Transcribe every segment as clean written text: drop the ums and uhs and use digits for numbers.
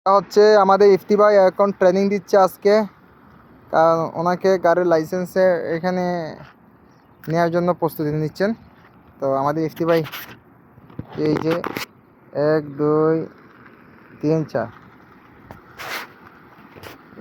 হচ্ছে আমাদের ইফতি ভাই এখন ট্রেনিং দিচ্ছে আজকে, কারণ ওনাকে গাড়ির লাইসেন্সে এখানে নেওয়ার জন্য প্রস্তুতি নিচ্ছেন। তো আমাদের ইফতি ভাই এই যে 1 2 3 4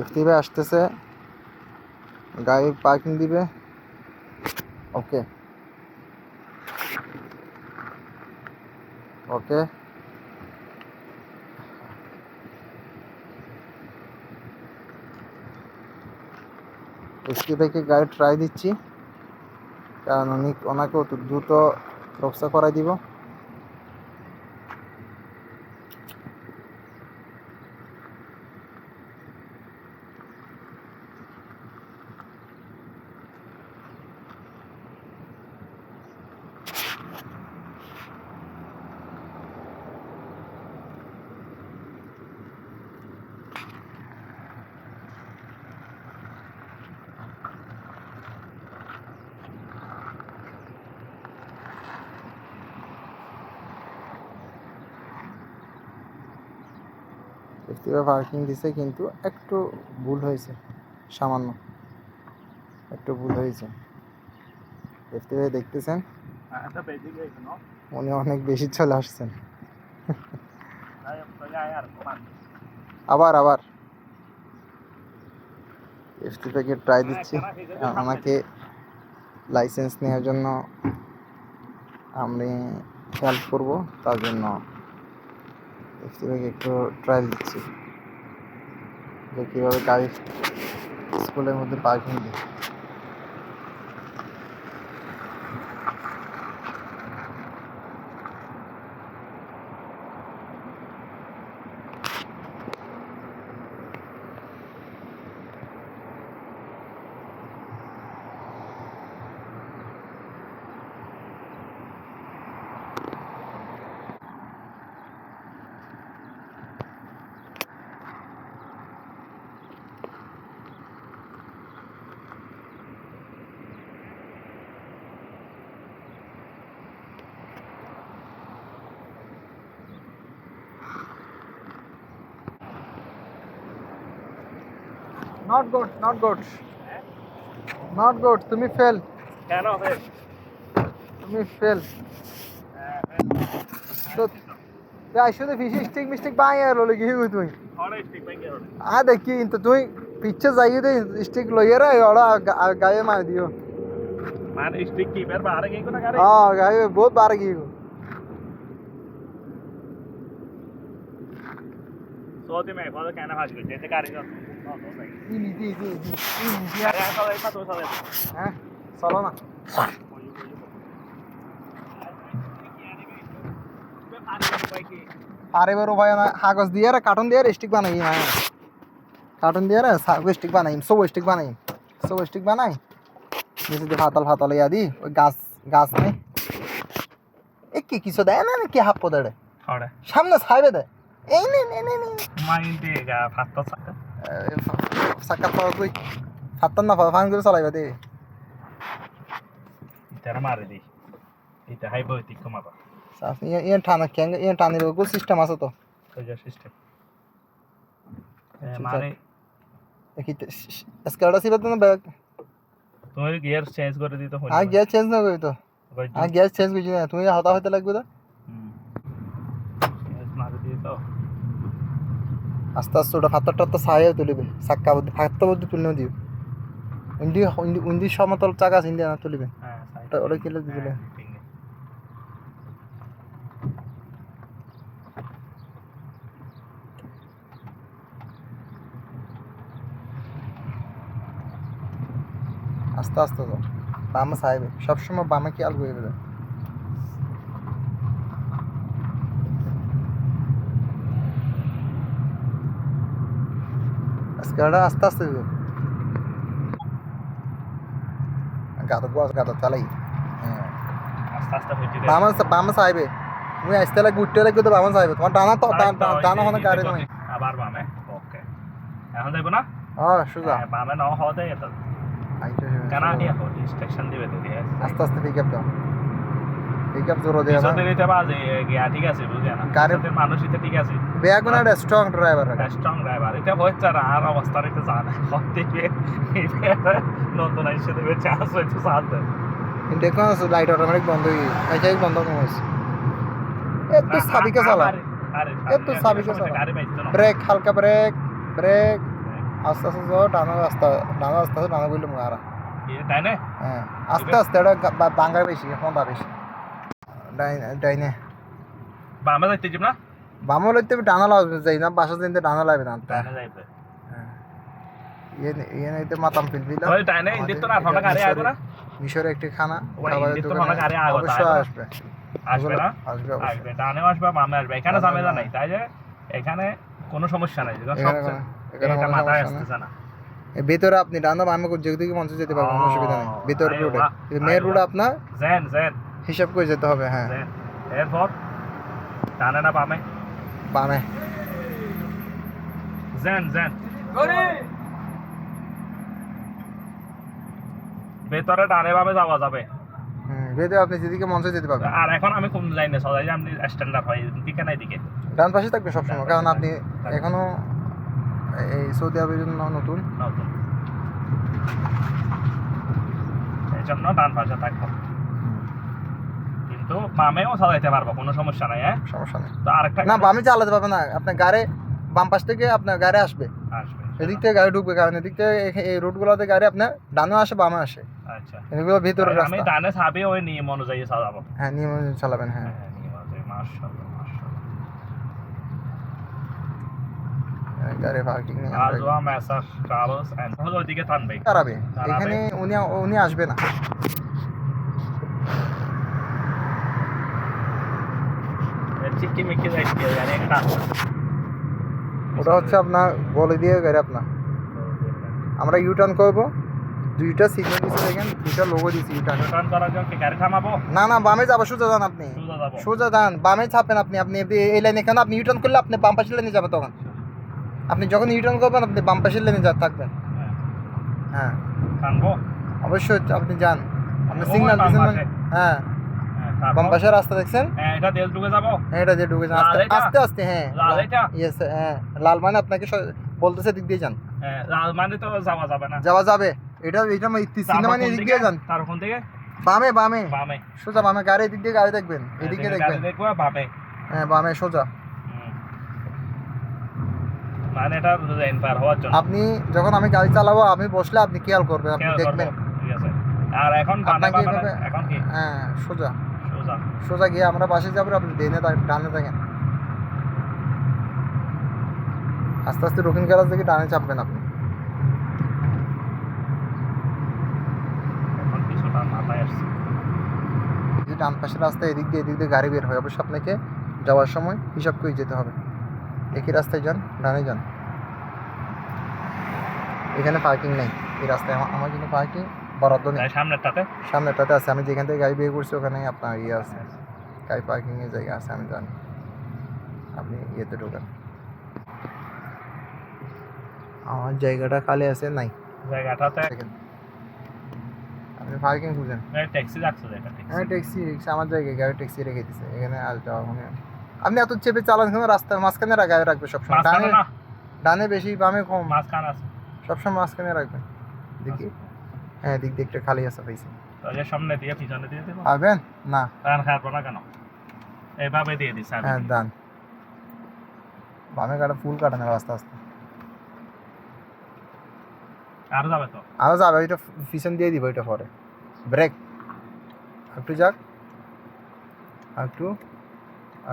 ইফতি ভাই আসতেছে, গাড়ি পার্কিং দিবে। ওকে ওকে ইফতি ভাইকে গাড়ি ট্রাই দিচ্ছি, কারণ ওনাকে অত দ্রুত ব্যবস্থা করাই দিব। ইফতি ভাই পার্কিং দিছে, কিন্তু একটু ভুল হয়েছে, সামান্য একটু ভুল হয়েছে। ইফতি ভাই দেখতেছেন উনি অনেক বেশি চলে আসছেন। আবার আবার ইফতি ভাইকে ট্রাই দিচ্ছি, আমাকে লাইসেন্স নেওয়ার জন্য আমি হেল্প করব, তার জন্য ইফতি ভাইকে একটু ট্রায়াল দিচ্ছি যে কীভাবে গাড়ি স্কুলের মধ্যে পার্কিং দিই। Not good, not good, not good. তুমি ফেল, কেন ফেল? তুমি ফেল। তো তাই শুধু ফিশি স্টিক মিস্টিক বাঁয়ে রলে গিয়ে তুই আ দেখি কিন্তু তুই পিচ্ছে যাইয়ে দে স্টিক লইয়ে রে ওরা গায়ে মার দিও। মানে স্টিক কি বের বাहर गई को ना करे? हाँ गाये बहुत बार गई हो। सोते में बहुत कहना भाज गई जैसे कार का ये नीति अरे ऐसा ऐसा तो सब हैं चलो ना। আরে বেরো ভাই না কাগজ দিয়ে রে কার্টুন দিয়ে স্টিক বানাই না, কার্টুন দিয়ে রে স্টিক বানাই, সব স্টিক বানাই, সব স্টিক বানাই নিচে দিয়ে ফাতল ফাতল ইয়া দি ওই গাছ গাছ নেই এ কি কিছু দেয় না কি হাফ পদে थोड़ा সামনে ছাইবে দে এই নে নে নে নে माइंडेगा फाटता साका সাকাত পাওয়া কই ফাতন না ফান করে চালাইবা দে इधर मार दे इधर हाई बहुत ही कमाबा সাফ ইয়ে টানা কেন ইয়ে টানির গো সিস্টেম আছে তো तो जो सिस्टम माने দেখি স্কাডা সিবা তো না ব্যাগ तुम्हारे गियर चेंज कर दी तो हो আ গ্যাস চেঞ্জ না করি তো আ গ্যাস চেঞ্জ করি না তুমি হতা হতে লাগবে তো मार दी तो আস্তে আস্তে ওটা ফাতরটা তো ছায়া তুলিবে সাক্কা বুদ্ধি ফাতর বুদ্ধি তুলনে দিও ইন্ডি ইন্ডি সমতল চাকা আছে ইন্ডিয়া না তুলিবে हां ওটা ওটা কিলে দিলে আস্তে আস্তে তো বামে ছাইবে সবসময় বামে খেয়াল করে দেবে স্কাডা আস্তে আস্তে দিও গাদা চালাই আস্তে আস্তে হইছে বামে চাইবে তুমি আসতে লাগবে উঠতে লাগবে তো বামে চাইবে তোমার ডানা তো ডানা হনে গাড়ি তুমি আবার বামে ওকে এখন যাইব না হ্যাঁ সোজা বামে না হওয়া দেয় তো আইছো কানা দিয়া হল স্টেশন দিবে তো আস্তে আস্তে পিক আপ দাও পিকআপ জোরে দেয়া না পিছনে নিতে বাজে গিয়া ঠিক আছে বুঝলি না গাড়ি- পিছনের মানুষ এটা ঠিক আছে বেগুনা স্ট্রং ড্রাইভার স্ট্রং ড্রাইভার এটা হচ্ছে না আর অবস্থা রেখে জানে থেকে নতুন আইসে দেবে চান্স হয়তো সাথে দেখো লাইট অটোমেটিক বন্ধ হয়ে গেছে এই বন্ধ হয়েছে একটু সাবিকে চালা একটু সাবিকে চালা গাড়ি পাইতো না ব্রেক হালকা ব্রেক ব্রেক আস্তে আস্তে যাও ডানা রাস্তা আছে ডানা বললে মারা তাই না হ্যাঁ আস্তে আস্তে এটা বাঙ্গা বেশি হন্দা বেশি ডাইনে বামে যাইতে যাব না বামো লইতে ডানা লাগবে যাই না বাসা দিনতে ডানা লাগবে না তাই যাইবে ইয়ে নাইতে মাতাম ফিলবিলা ওই তাই না ইন্দিত না ঠোনা গাড়ি আইবো না মিশরে একটি খানা ওই খাবারের ইন্দিত দোকানে ঠোনা গাড়ি আইবো অবশ্যই আসবে আসবে না আসবে অবশ্যই। আসবে ডানেও আসবে বামে আসবে এখানে ঝামেলা নাই তাই যে এখানে কোনো সমস্যা নাই সব এখানে এটা কোনো মাথায় সমস্যা আসতেছে না ভিতরে আপনি ডানা বামে যেদিকে মঞ্চ যেতে পারবেন কোনো অসুবিধা নেই ভিতরে আরে রোডে বাহ, মেন আরে রোড বাহ। আপনার জেন জেন হিসাব করে যেতে হবে হ্যাঁ জেন এরপর ডানে না বামে বামে জেন জেন ভেতরে ডানে বামে যাওয়া যাবে ভিতরে আপনি যেদিকে মঞ্চ যেতে পারবেন আর এখন আমি কোন লাইনে সবাই আপনি স্ট্যান্ডার্ড হয় দিকে নাই দিকে ডান পাশে থাকবে সবসময় কারণ আপনি এখনো এই সৌদি আরবের জন্য নতুন নতুন এই জন্য ডান পাশে থাকবো কিন্তু বামেও চালাইতে পারবো কোনো সমস্যা নাই হ্যাঁ সমস্যা নেই তো আরেকটা না বামে চালাতে পারবে না আপনার গাড়ি বাম পাশ থেকে আপনার গাড়ি আসবে আসবে এদিক থেকে গাড়ি ঢুকবে কারণ এদিক থেকে এই রুটগুলোতে গাড়ি আপনার ডানেও আসে বামে আসে আচ্ছা এগুলো ভিতরে আমি রাস্তা ডানে ছাবি ওই নিয়ম অনুযায়ী চালাবো হ্যাঁ নিয়ম অনুযায়ী চালাবেন হ্যাঁ হ্যাঁ নিয়ম অনুযায়ী মাশাআল্লাহ গাড়ি পার্কিং নেই আজওয়া মেসার ট্রাভেলস এন্ড হলো ওইদিকে থানবে দাঁড়াবে দাঁড়াবে। এখানে উনি আসবে না চিকি মিকি যাইতে জানি একটা ওটা হচ্ছে আপনার বলে দিয়ে গাড়ি আপনার আমরা ইউটার্ন করবো দুইটা সিগন্যাল দিচ্ছে দেখেন দুইটা লোগো দিচ্ছি ইউটার্ন টার্ন করার জন্য কি গাড়ি থামাবো না না বামে যাবো সোজা যান আপনি সোজা যাবো সোজা যান বামে ছাপেন আপনি আপনি এই লাইনে কেন আপনি ইউটার্ন করলে আপনি বাম পাশের লাইনে যাবেন তখন আপনি যখন ইউটার্ন করবেন আপনি বাম পাশের লাইনে থাকবেন হ্যাঁ। হ্যাঁ থামবো অবশ্যই আপনি যান আপনি ওই সিগন্যাল বাম দিচ্ছেন পাশে। হ্যাঁ হ্যাঁ, বাম তারপর? পাশের রাস্তা দেখছেন হ্যাঁ, এটা দেশ ঢুকে যাবো হ্যাঁ এটা দিয়ে ঢুকে যান আস্তে লাল এটা? আস্তে আস্তে হ্যাঁ লাল এটা? ইয়েস হ্যাঁ লাল মানে আপনাকে বলতেছে দিক দিয়ে যান হ্যাঁ, লাল মানে তো যাওয়া যাবে না যাওয়া যাবে এটা সিনেমা নিয়ে এদিক দিয়ে যান তার ওখান থেকে বামে বামে বামে সোজা বামে গাড়ি এদিক দিয়ে গাড়ি দেখবেন এদিকে গাড়ি দেখবেন দেখবো বামে হ্যাঁ বামে সোজা হুম। মানে এটা লাইন পার হওয়ার জন্য আপনি যখন আমি গাড়ি চালাবো আমি বসলে আপনি খেয়াল করবেন আপনি খেয়াল করবো। দেখবেন ঠিক আছে আর এখন ডানে আপনাকে বামে এভাবে এখন কি হ্যাঁ সোজা সোজা সোজা গিয়ে আমরা পাশে যাবো আপনি ডানে থাকেন আস্তে আস্তে রকিন গ্যারাজ থেকে ডানে চাপবেন আপনি এখন কিছুটা মাথায় আসছে এই যে ডান পাশের রাস্তা এদিক দিয়ে গাড়ি বের হয় অবশ্যই আপনাকে যাওয়ার সময় হিসাব করে যেতে হবে একই রাস্তায় যান ডানে যান এখানে পার্কিং নেই এই রাস্তায় আমার জন্য পার্কিং বরাদ্দ নেই তাই সামনেরটাতে সামনেটাতে আছে আমি যেখান থেকে গাড়ি বের করছি ওখানে আপনার ইয়ে আছে গাড়ি পার্কিংয়ের জায়গা আছে আমি জানি আপনি ইয়েতে ঢোকেন আমার জায়গাটা খালি আছে নাই জায়গাটাতে দেখেন আপনি পার্কিং খুঁজেন ট্যাক্সি যাচ্ছে এটা হ্যাঁ ট্যাক্সি রিক্সা আমার জায়গায় গাড়ি ট্যাক্সি রেখে দিছে এখানে আর যাওয়া মানে আপনি এত চেপে চালান কেন রাস্তার মাঝখানে গাড়ি রাখবে সবসময় মাঝখানে না ডানে বেশি বামে কম মাঝখানে আছে সবসময় মাঝখানে রাখবেন দেখি হ্যাঁ দিক দিয়ে একটা খালি আছে পাইছি তো যে সামনে দিয়ে পিছনে দিয়ে দেবো পারবেন না কারণ খারাপ না কেন এইভাবে দিয়ে দিস হ্যাঁ ডান বামে গাড়ি ফুল কাটানো আস্তে আস্তে আর যাবে তো আরো যাবে ওইটা পিছন দিয়ে দিব ওইটা পরে ব্রেক একটু যাক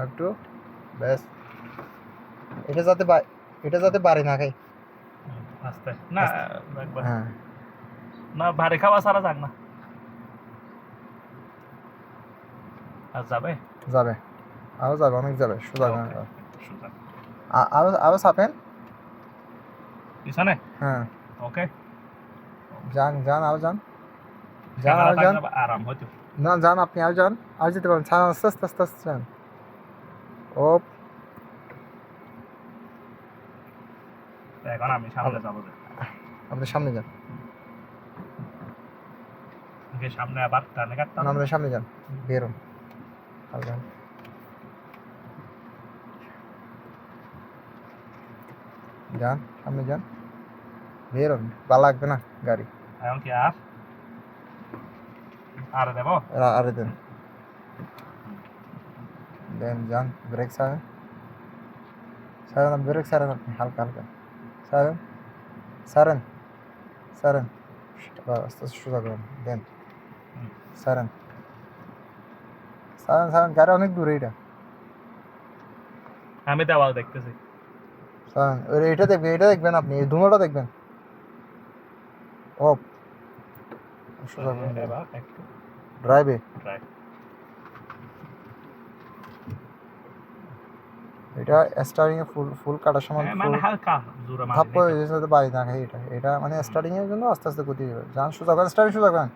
একটু ব্যাস এটা যাতে বাড়ি না খাই আস্তে না একবার হ্যাঁ না ভারী খাওয়া সারা যাক না আর যাবে আরো যাবে অনেক যাবে সোজা Okay, সোজা। আরো চাপেন পিছনে হ্যাঁ ওকে যান আরো যান আরাম হইতো না যান আপনি আর যান আর যেতে পারেন আস্তে আস্তে যান ও এখন আমি সামনে যাবো আপনি সামনে যান সামনে আবার টানে কাটতাম আপনি সামনে যান বেরোন হালকা যান, সামনে যান, বেরোন, ভালো লাগবে না গাড়ি। এখন কি আর দেব আরে দেন, দেন যান, ব্রেক ছাড়েন, ছাড়েন, ব্রেক ছাড়েন আপনি, হালকা হালকা ছাড়েন, ছাড়েন, ছাড়েন, আস্তে আস্তে সোজা করেন, দেন ছাড়েন, ছাড়েন, ছাড়েন, গাড়ি অনেক দূরে এটা, আমি দেওয়াল দেখতেছি। ছাড়েন, এটা দেখবেন, এটা দেখবেন আপনি, এই ধুনোটা দেখবেন। ও সোজা করেন, এবার একটু ড্রাইভে ট্রাই। এটা স্টার্টিং এ ফুল ফুল কাটার সময় মানে হালকা জোরে মারি ধাপ্পা হয়ে যাচ্ছে, বাড়ি না খাই, এটা এটা মানে স্টার্টিং এর জন্য আস্তে আস্তে গতি হবে। যান সোজা করেন, স্টার্টিং সোজা করেন,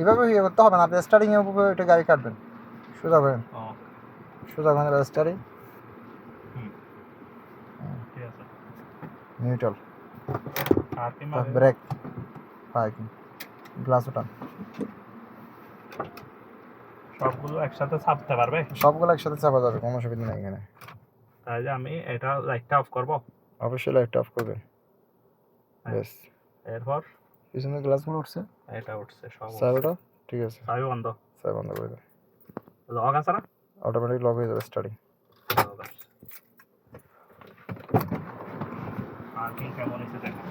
এভাবে ইয়ে করতে হবে না, আপনি স্টার্টিং এর উপরে এটা গাড়ি কাটবেন, সোজা করেন, ও সোজা করেন, স্টার্টিং ঠিক আছে। নিউট্রাল, আর কি মারি ব্রেক, পার্কিং, গ্লাস ওঠান, সবগুলো একসাথে ছাপতে পারবে? সবগুলো একসাথে চাপা যাবে, কোনো অসুবিধা নেই এখানে। তাই যে আমি এটা লাইটটা অফ করব। অবশ্যই লাইটটা অফ করবেন। বেশ, এরপর পিছনের গ্লাসগুলো উঠছে, এটা উঠছে সব সাইডটা ঠিক আছে, সবই বন্ধ। সাইড বন্ধ করে দেন, লক আছে না? অটোমেটিক লক হয়ে যাবে স্টার্টিং। আর কি কেমন হয়েছে দেখো।